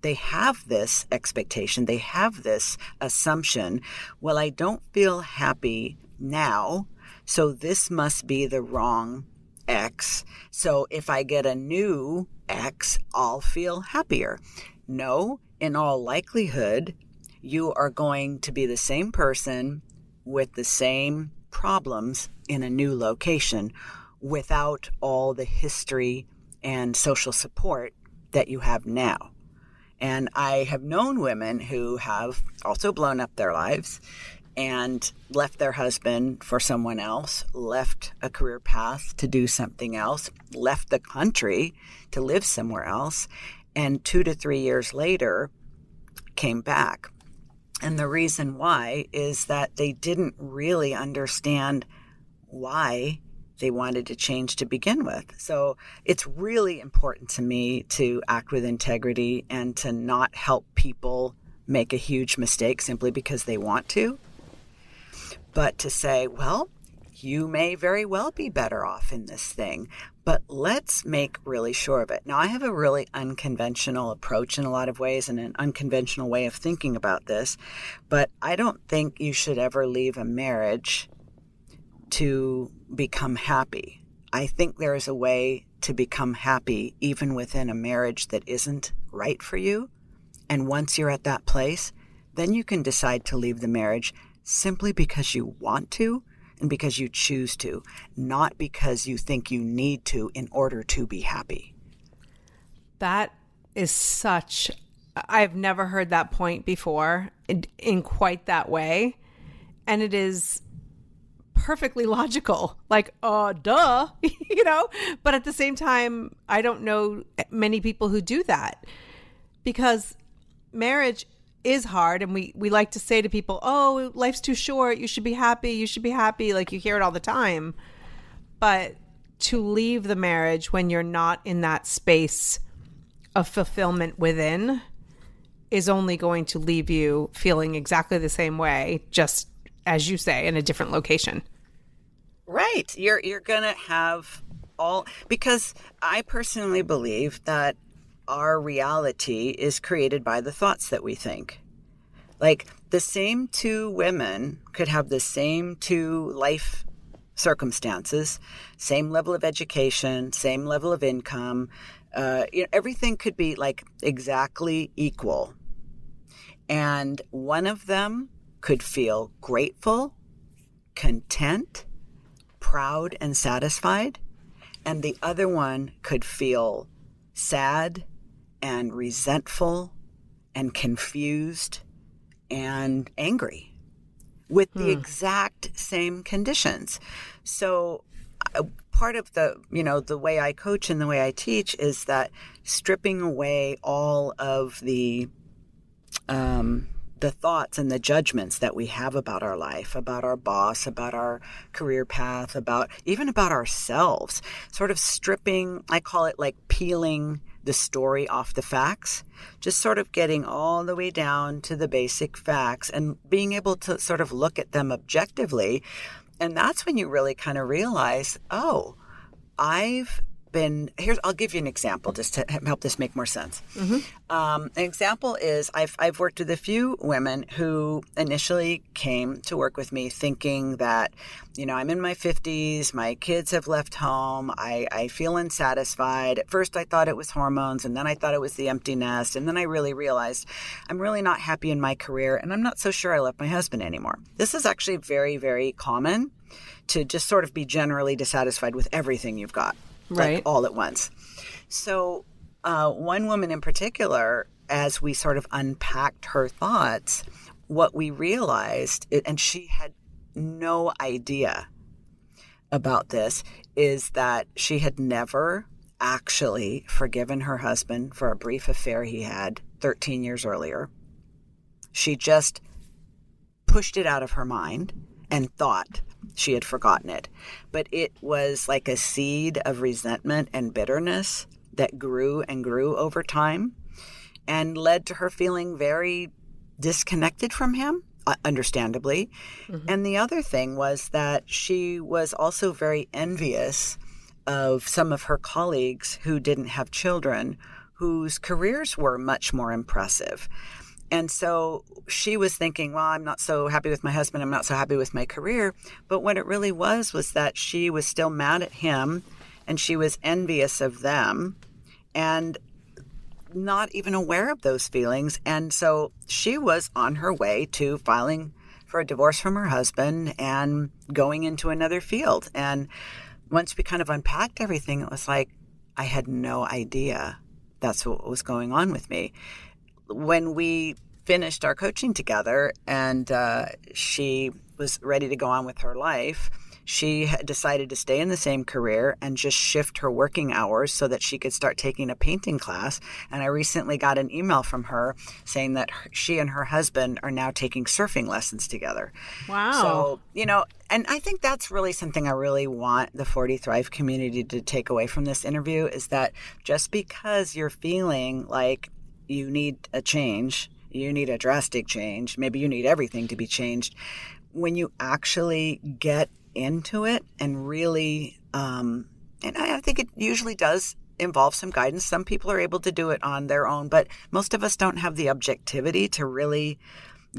they have this expectation, they have this assumption, well, I don't feel happy now, so this must be the wrong X. So if I get a new X, I'll feel happier. No, in all likelihood, you are going to be the same person with the same problems in a new location without all the history and social support that you have now. And I have known women who have also blown up their lives and left their husband for someone else, left a career path to do something else, left the country to live somewhere else, and 2 to 3 years later came back. And the reason why is that they didn't really understand why they wanted to change to begin with. So it's really important to me to act with integrity and to not help people make a huge mistake simply because they want to, but to say, well, you may very well be better off in this thing, but let's make really sure of it. Now, I have a really unconventional approach in a lot of ways and an unconventional way of thinking about this, but I don't think you should ever leave a marriage to become happy. I think there is a way to become happy even within a marriage that isn't right for you. And once you're at that place, then you can decide to leave the marriage simply because you want to and because you choose to, not because you think you need to in order to be happy. That is I've never heard that point before in quite that way. And it is perfectly logical, like, duh, but at the same time, I don't know many people who do that, because marriage is hard. And we like to say to people, oh, life's too short. You should be happy. Like, you hear it all the time. But to leave the marriage when you're not in that space of fulfillment within is only going to leave you feeling exactly the same way, just as you say, in a different location. Right. You're going to have because I personally believe that our reality is created by the thoughts that we think. Like, the same two women could have the same two life circumstances, same level of education, same level of income. Everything could be like exactly equal. And one of them could feel grateful, content, proud, and satisfied. And the other one could feel sad and resentful and confused and angry with the exact same conditions. So part of the way I coach and the way I teach is that stripping away all of the thoughts and the judgments that we have about our life, about our boss, about our career path, even about ourselves, sort of stripping, I call it like peeling the story off the facts, just sort of getting all the way down to the basic facts and being able to sort of look at them objectively. And that's when you really kind of realize, oh, I'll give you an example just to help this make more sense. Mm-hmm. An example is I've worked with a few women who initially came to work with me thinking that, I'm in my 50s, my kids have left home, I feel unsatisfied. At first I thought it was hormones, and then I thought it was the empty nest, and then I really realized I'm really not happy in my career, and I'm not so sure I love my husband anymore. This is actually very, very common, to just sort of be generally dissatisfied with everything you've got. Right. Like all at once. So one woman in particular, as we sort of unpacked her thoughts, what we realized, and she had no idea about this, is that she had never actually forgiven her husband for a brief affair he had 13 years earlier. She just pushed it out of her mind and thought she had forgotten it. But it was like a seed of resentment and bitterness that grew and grew over time and led to her feeling very disconnected from him, understandably. Mm-hmm. And the other thing was that she was also very envious of some of her colleagues who didn't have children, whose careers were much more impressive. And so she was thinking, well, I'm not so happy with my husband, I'm not so happy with my career. But what it really was that she was still mad at him, and she was envious of them and not even aware of those feelings. And so she was on her way to filing for a divorce from her husband and going into another field. And once we kind of unpacked everything, it was like, I had no idea that's what was going on with me. when we finished our coaching together and she was ready to go on with her life, she had decided to stay in the same career and just shift her working hours so that she could start taking a painting class. And I recently got an email from her saying that she and her husband are now taking surfing lessons together. Wow. So, and I think that's really something I really want the 40 Thrive community to take away from this interview, is that just because you're feeling like you need a change, you need a drastic change, maybe you need everything to be changed, when you actually get into it and really, and I think it usually does involve some guidance. Some people are able to do it on their own, but most of us don't have the objectivity to really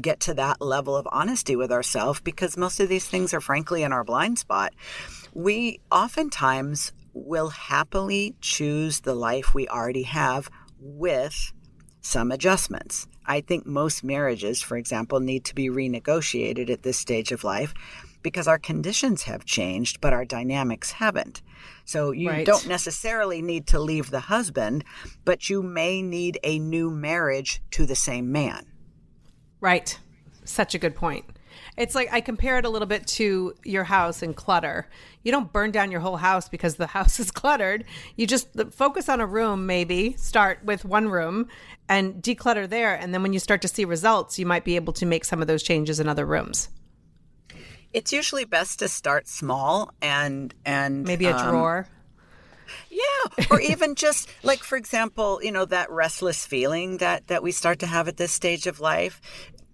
get to that level of honesty with ourselves, because most of these things are frankly in our blind spot. We oftentimes will happily choose the life we already have with some adjustments. I think most marriages, for example, need to be renegotiated at this stage of life because our conditions have changed, but our dynamics haven't. So you don't necessarily need to leave the husband, but you may need a new marriage to the same man. Right. Such a good point. It's like I compare it a little bit to your house and clutter. You don't burn down your whole house because the house is cluttered. You just focus on a room, maybe start with one room and declutter there. And then when you start to see results, you might be able to make some of those changes in other rooms. It's usually best to start small and maybe a drawer. Yeah. Or even just like, for example, that restless feeling that we start to have at this stage of life.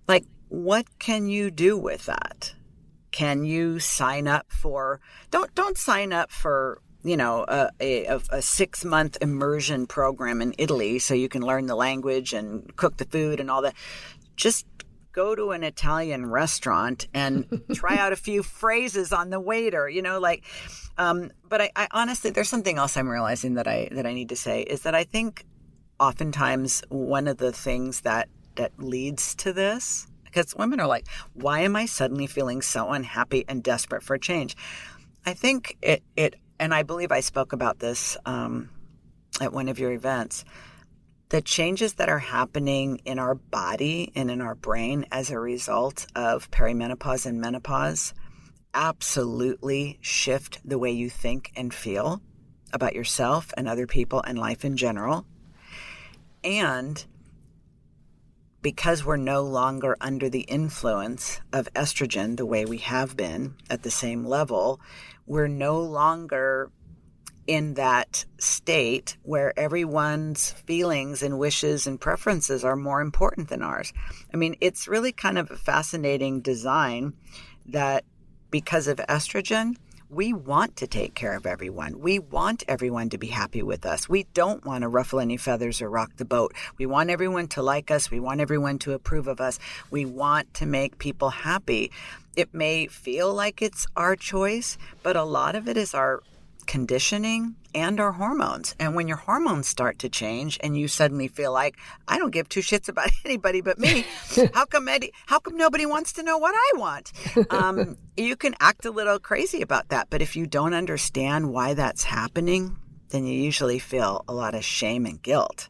Like, what can you do with that? Can you sign up for, don't sign up for, a 6-month immersion program in Italy so you can learn the language and cook the food and all that. Just go to an Italian restaurant and try out a few phrases on the waiter, but I honestly, there's something else I'm realizing that I need to say, is that I think oftentimes one of the things that leads to this, because women are like, why am I suddenly feeling so unhappy and desperate for change? I think it and I believe I spoke about this at one of your events, the changes that are happening in our body and in our brain as a result of perimenopause and menopause absolutely shift the way you think and feel about yourself and other people and life in general. And because we're no longer under the influence of estrogen the way we have been at the same level, we're no longer in that state where everyone's feelings and wishes and preferences are more important than ours. I mean, it's really kind of a fascinating design that because of estrogen, we want to take care of everyone. We want everyone to be happy with us. We don't want to ruffle any feathers or rock the boat. We want everyone to like us. We want everyone to approve of us. We want to make people happy. It may feel like it's our choice, but a lot of it is our conditioning and our hormones. And when your hormones start to change and you suddenly feel like, I don't give two shits about anybody but me, how come nobody wants to know what I want? You can act a little crazy about that. But if you don't understand why that's happening, then you usually feel a lot of shame and guilt.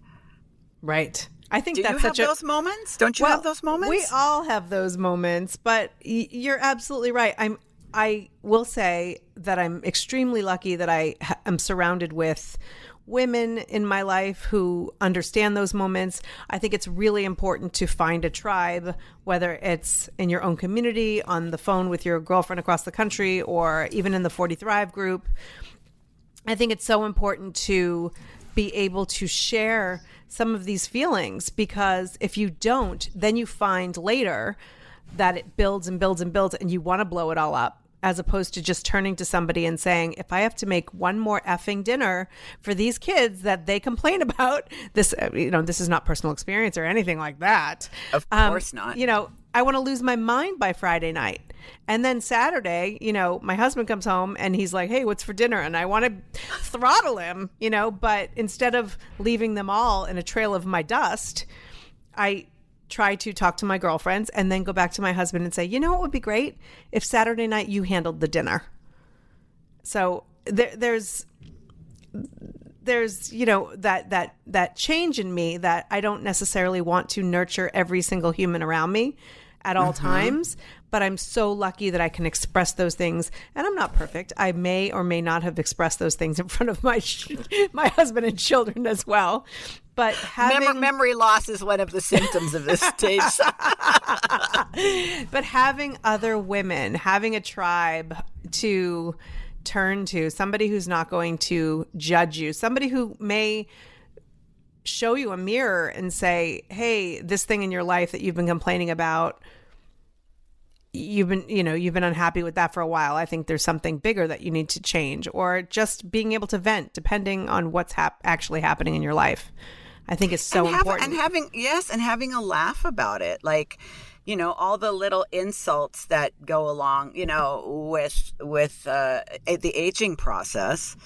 Right. I think Do that's you have those moments? Don't you have those moments? We all have those moments, but you're absolutely right. I will say that I'm extremely lucky that I am surrounded with women in my life who understand those moments. I think it's really important to find a tribe, whether it's in your own community, on the phone with your girlfriend across the country, or even in the 40 Thrive group. I think it's so important to be able to share some of these feelings, because if you don't, then you find later that it builds and builds and builds and you want to blow it all up, as opposed to just turning to somebody and saying, if I have to make one more effing dinner for these kids that they complain about, this is not personal experience or anything like that. Of course not. I want to lose my mind by Friday night. And then Saturday, my husband comes home and he's like, hey, what's for dinner? And I want to throttle him, but instead of leaving them all in a trail of my dust, I try to talk to my girlfriends and then go back to my husband and say, what would be great if Saturday night you handled the dinner. So there's there's, you know, that change in me that I don't necessarily want to nurture every single human around me at all times, but I'm so lucky that I can express those things. And I'm not perfect. I may or may not have expressed those things in front of my my husband and children as well. But memory loss is one of the symptoms of this stage. But having other women, having a tribe to turn to, somebody who's not going to judge you, somebody who may show you a mirror and say, hey, this thing in your life that you've been complaining about, you've been unhappy with that for a while. I think there's something bigger that you need to change, or just being able to vent depending on what's actually happening in your life. I think it's so important. And having a laugh about it. Like, you know, all the little insults that go along, you know, with the aging process.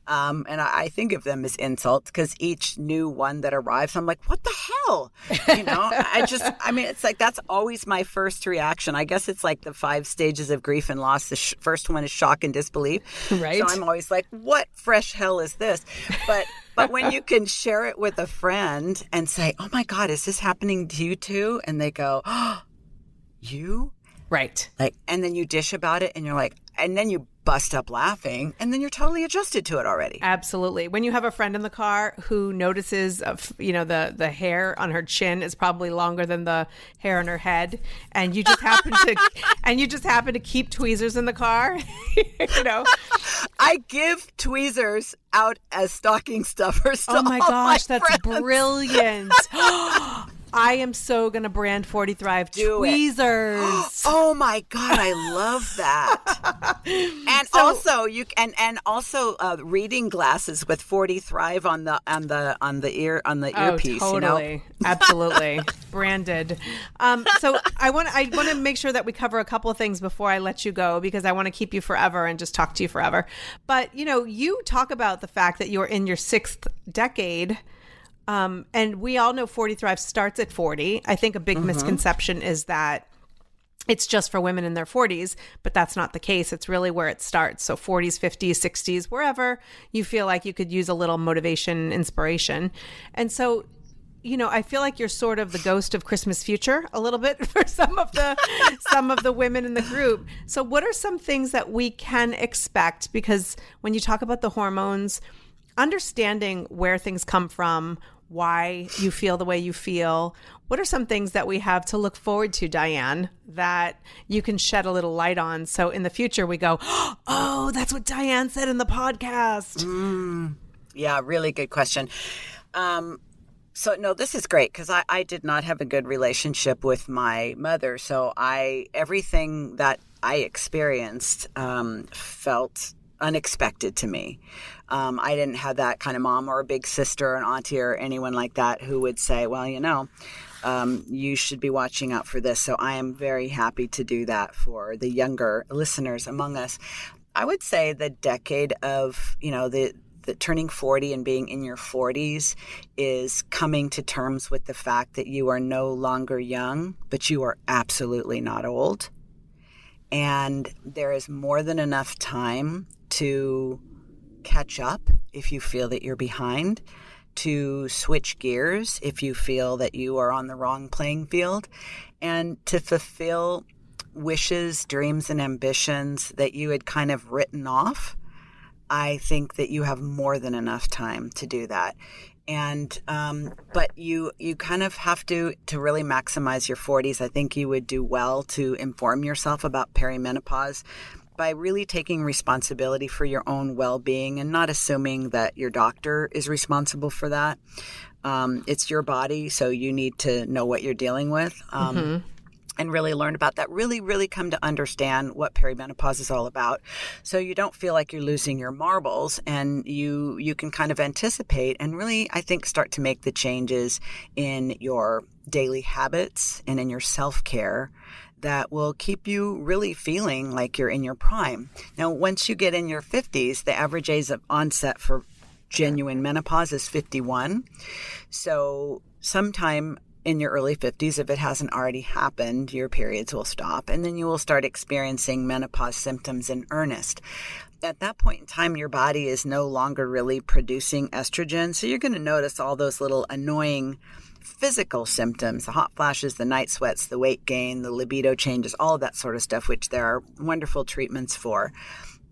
And I think of them as insults because each new one that arrives, I'm like, what the hell? You know, it's like, that's always my first reaction. I guess it's like the 5 stages of grief and loss. The first one is shock and disbelief. Right. So I'm always like, what fresh hell is this? But when you can share it with a friend and say, oh my God, is this happening to you too? And they go, oh, you? Right. Like, and then you dish about it and you're like, and then you bust up laughing, and then you're totally adjusted to it already. Absolutely. When you have a friend in the car who notices, you know, the hair on her chin is probably longer than the hair on her head, and you just happen to keep tweezers in the car, you know. I give tweezers out as stocking stuffers. To oh my gosh, my that's friends. Brilliant. I am so going to brand 40 Thrive tweezers. Oh my God, I love that. And also reading glasses with 40 Thrive on the earpiece. Totally. You know? Absolutely. Branded. So I want to make sure that we cover a couple of things before I let you go, because I want to keep you forever and just talk to you forever. But, you know, you talk about the fact that you're in your 6th decade. And we all know 40 Thrive starts at 40. I think a big misconception is that it's just for women in their 40s, but that's not the case. It's really where it starts. So 40s, 50s, 60s, wherever you feel like you could use a little motivation, inspiration. And so, you know, I feel like you're sort of the ghost of Christmas future a little bit for some of the women in the group. So what are some things that we can expect? Because when you talk about the hormones, understanding where things come from, why you feel the way you feel, what are some things that we have to look forward to, Diann, that you can shed a little light on? So in the future we go, oh, that's what Diann said in the podcast. Yeah, really good question. So no, this is great because I did not have a good relationship with my mother. So everything that I experienced felt unexpected to me. I didn't have that kind of mom or a big sister, an auntie, or anyone like that who would say, well, you know, you should be watching out for this. So I am very happy to do that for the younger listeners among us. I would say the decade of, you know, the turning 40 and being in your 40s is coming to terms with the fact that you are no longer young, but you are absolutely not old. And there is more than enough time to catch up if you feel that you're behind, to switch gears if you feel that you are on the wrong playing field, and to fulfill wishes, dreams, and ambitions that you had kind of written off. I think that you have more than enough time to do that. And but you kind of have to really maximize your 40s. I think you would do well to inform yourself about perimenopause by really taking responsibility for your own well-being and not assuming that your doctor is responsible for that. It's your body, so you need to know what you're dealing with. And really learn about that, really come to understand what perimenopause is all about. So you don't feel like you're losing your marbles, and you can kind of anticipate and really, I think, start to make the changes in your daily habits and in your self-care that will keep you really feeling like you're in your prime. Now, once you get in your 50s, the average age of onset for genuine menopause is 51. So sometime in your early 50s, if it hasn't already happened, your periods will stop, and then you will start experiencing menopause symptoms in earnest. at that point in time, your body is no longer really producing estrogen. So you're going to notice all those little annoying physical symptoms, the hot flashes, the night sweats, the weight gain, the libido changes, all of that sort of stuff, which there are wonderful treatments for.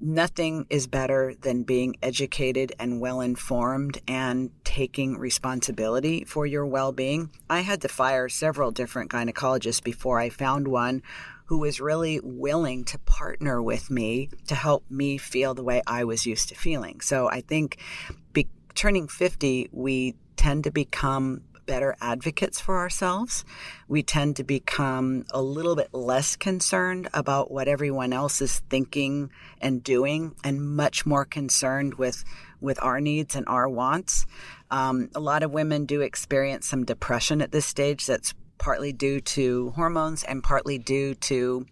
Nothing is better than being educated and well-informed and taking responsibility for your well-being. I had to fire several different gynecologists before I found one who was really willing to partner with me to help me feel the way I was used to feeling. So I think turning 50, we tend to become better advocates for ourselves. We tend to become a little bit less concerned about what everyone else is thinking and doing, and much more concerned with our needs and our wants. A lot of women do experience some depression at this stage. That's partly due to hormones and partly due to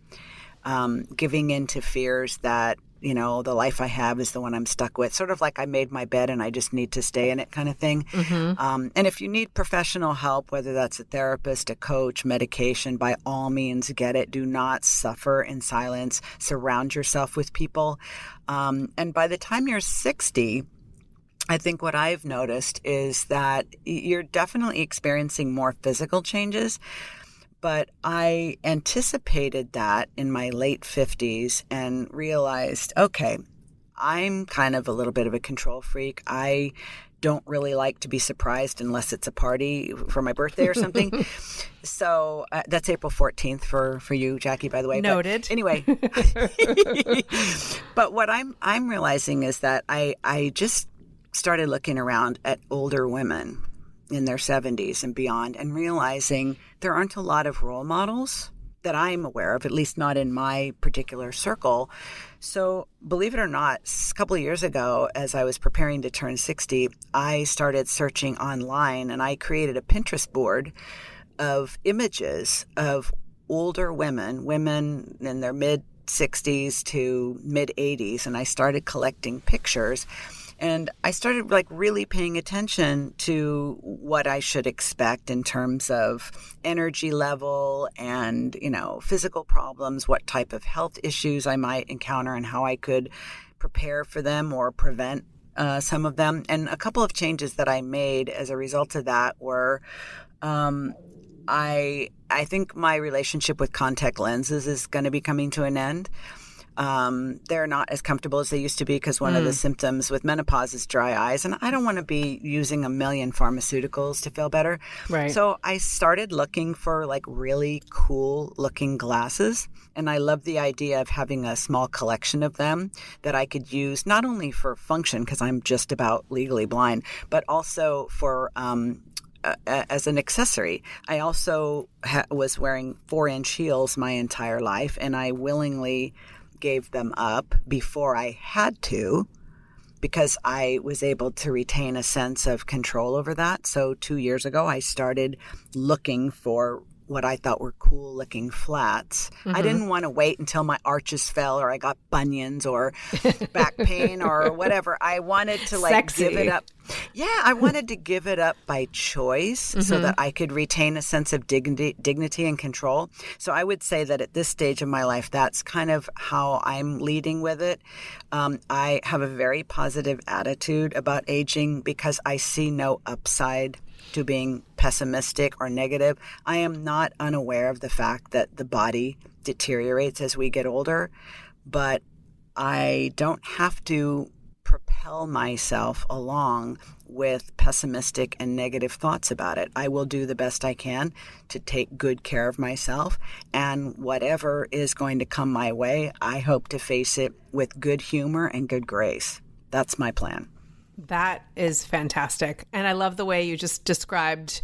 giving in to fears that, you know, the life I have is the one I'm stuck with. Sort of like I made my bed and I just need to stay in it kind of thing. And if you need professional help, whether that's a therapist, a coach, medication, by all means, get it. Do not suffer in silence. Surround yourself with people. And by the time you're 60, I think what I've noticed is that you're definitely experiencing more physical changes. But I anticipated that in my late 50s and realized, okay, I'm kind of a little bit of a control freak. I don't really like to be surprised unless it's a party for my birthday or something. So that's April 14th for you, Jackie, by the way. Noted. But anyway, but what I'm realizing is that I just started looking around at older women in their 70s and beyond and realizing there aren't a lot of role models that I'm aware of, at least not in my particular circle. So believe it or not, a couple of years ago, as I was preparing to turn 60, I started searching online and I created a Pinterest board of images of older women in their mid 60s to mid 80s. And I started collecting pictures. And I started really paying attention to what I should expect in terms of energy level and, physical problems, what type of health issues I might encounter and how I could prepare for them or prevent some of them. And a couple of changes that I made as a result of that were I think my relationship with contact lenses is going to be coming to an end. They're not as comfortable as they used to be because one of the symptoms with menopause is dry eyes. And I don't want to be using a million pharmaceuticals to feel better. Right. So I started looking for really cool looking glasses. And I love the idea of having a small collection of them that I could use not only for function, because I'm just about legally blind, but also for as an accessory. I also was wearing 4-inch heels my entire life, and I willingly gave them up before I had to because I was able to retain a sense of control over that. So 2 years ago, I started looking for what I thought were cool looking flats. I didn't want to wait until my arches fell or I got bunions or back pain or whatever. I wanted to give it up. Yeah, I wanted to give it up by choice so that I could retain a sense of dignity and control. So I would say that at this stage of my life, that's kind of how I'm leading with it. I have a very positive attitude about aging because I see no upside to being pessimistic or negative. I am not unaware of the fact that the body deteriorates as we get older, but I don't have to propel myself along with pessimistic and negative thoughts about it. I will do the best I can to take good care of myself, and whatever is going to come my way, I hope to face it with good humor and good grace. That's my plan. That is fantastic. And I love the way you just described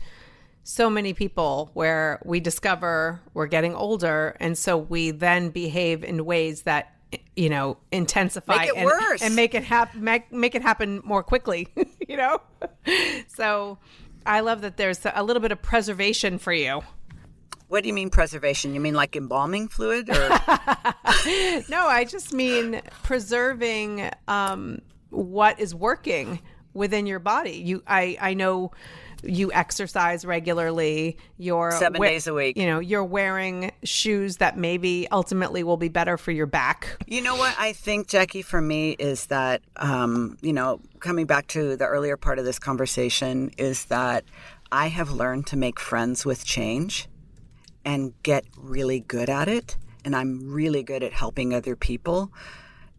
so many people where we discover we're getting older. And so we then behave in ways that, intensify make it worse and make it happen more quickly, So I love that there's a little bit of preservation for you. What do you mean preservation? You mean like embalming fluid? Or? No, I just mean preserving what is working within your body. I know you exercise regularly, you're 7 days a week. You know, you're wearing shoes that maybe ultimately will be better for your back. You know what I think, Jackie, for me is that, coming back to the earlier part of this conversation, is that I have learned to make friends with change and get really good at it. And I'm really good at helping other people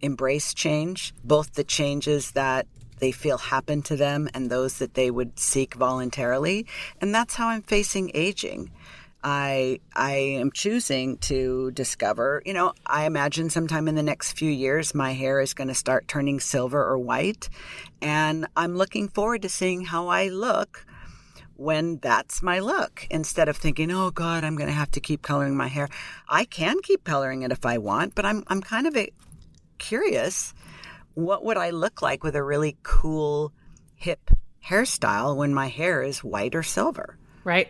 embrace change, both the changes that they feel happen to them and those that they would seek voluntarily. And that's how I'm facing aging. I am choosing to discover, I imagine sometime in the next few years, my hair is going to start turning silver or white. And I'm looking forward to seeing how I look when that's my look, instead of thinking, oh God, I'm going to have to keep coloring my hair. I can keep coloring it if I want, but I'm kind of curious, what would I look like with a really cool, hip hairstyle when my hair is white or silver? Right.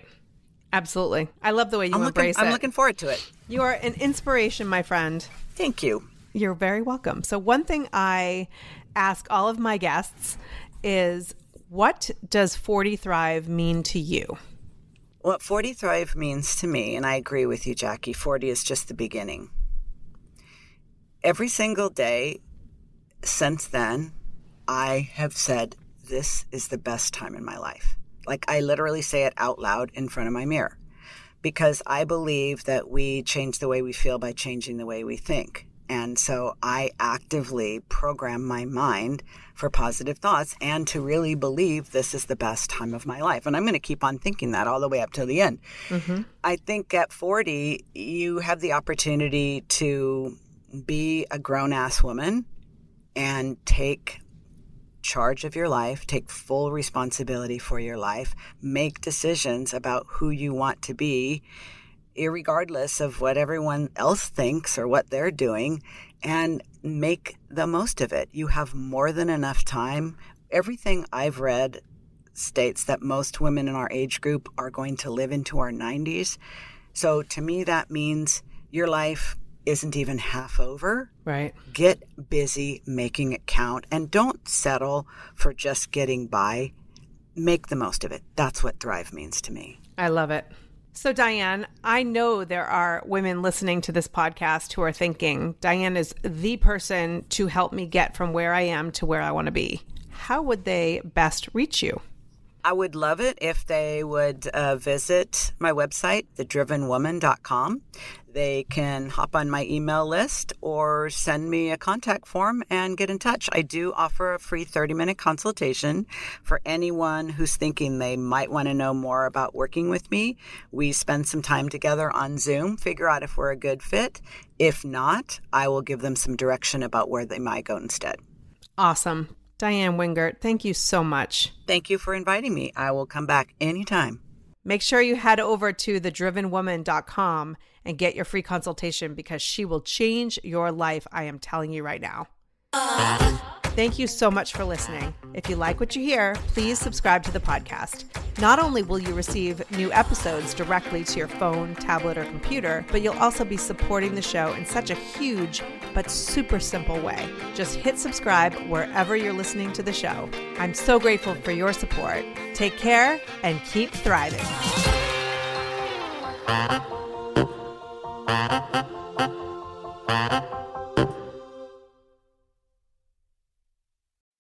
Absolutely. I love the way you embrace it. I'm looking forward to it. You are an inspiration, my friend. Thank you. You're very welcome. So one thing I ask all of my guests is, what does 40 Thrive mean to you? What 40 Thrive means to me, and I agree with you, Jackie, 40 is just the beginning. Every single day since then, I have said, this is the best time in my life. Like, I literally say it out loud in front of my mirror, because I believe that we change the way we feel by changing the way we think. And so I actively program my mind for positive thoughts and to really believe this is the best time of my life. And I'm going to keep on thinking that all the way up till the end. Mm-hmm. I think at 40, you have the opportunity to be a grown-ass woman and take charge of your life, take full responsibility for your life, make decisions about who you want to be, irregardless of what everyone else thinks or what they're doing, and make the most of it. You have more than enough time. Everything I've read states that most women in our age group are going to live into our 90s. So to me, that means your life isn't even half over. Right. Get busy making it count, and don't settle for just getting by. Make the most of it. That's what Thrive means to me. I love it. So Diann, I know there are women listening to this podcast who are thinking, Diann is the person to help me get from where I am to where I want to be. How would they best reach you? I would love it if they would visit my website, thedrivenwoman.com. They can hop on my email list or send me a contact form and get in touch. I do offer a free 30-minute consultation for anyone who's thinking they might want to know more about working with me. We spend some time together on Zoom, figure out if we're a good fit. If not, I will give them some direction about where they might go instead. Awesome. Diann Wingert, thank you so much. Thank you for inviting me. I will come back anytime. Make sure you head over to thedrivenwoman.com and get your free consultation, because she will change your life. I am telling you right now. Thank you so much for listening. If you like what you hear, please subscribe to the podcast. Not only will you receive new episodes directly to your phone, tablet, or computer, but you'll also be supporting the show in such a huge but super simple way. Just hit subscribe wherever you're listening to the show. I'm so grateful for your support. Take care and keep thriving.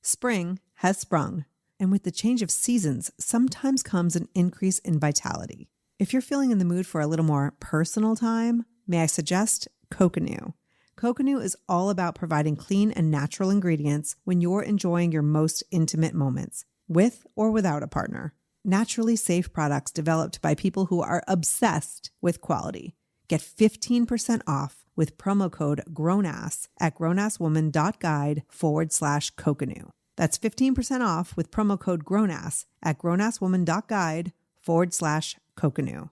Spring has sprung, and with the change of seasons, sometimes comes an increase in vitality. If you're feeling in the mood for a little more personal time, may I suggest Coconut. Coconut is all about providing clean and natural ingredients when you're enjoying your most intimate moments, with or without a partner. Naturally safe products developed by people who are obsessed with quality. Get 15% off with promo code GROWNASS at grownasswoman.guide/Coconut. That's 15% off with promo code GROWNASS at grownasswoman.guide/Coconut.